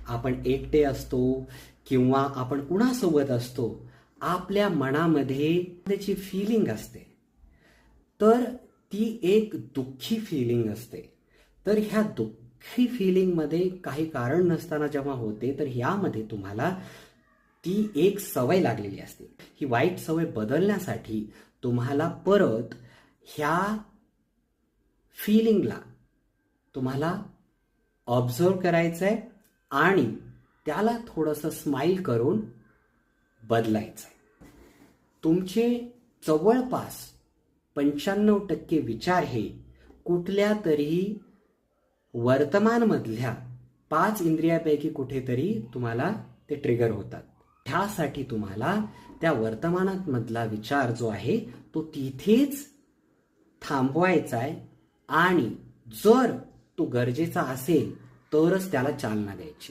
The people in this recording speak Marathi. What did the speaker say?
आपण एकटे असतो किंवा आपण कुणासोबत असतो, आपल्या मनामध्ये त्याची फिलिंग असते, तर ती एक दुःखी फिलिंग असते. तर ह्या दुःखी फिलिंगमध्ये काही कारण नसताना जेव्हा होते, तर ह्यामध्ये तुम्हाला ती एक सवय लागलेली असते. ही वाईट सवय बदलण्यासाठी तुम्हाला परत ह्या फिलिंगला तुम्हाला ऑब्झर्व करायचं आहे आणि त्याला थोडंसं स्माईल करून बदलायचं आहे. तुमचे जवळपास 95% विचार हे कुठल्या तरी वर्तमानमधल्या 5 इंद्रियापैकी कुठेतरी तुम्हाला ते ट्रिगर होतात. ह्यासाठी तुम्हाला त्या वर्तमानामधला विचार जो आहे तो तिथेच थांबवायचा आहे आणि जर तो गरजेचा असेल तरच त्याला चालना द्यायची.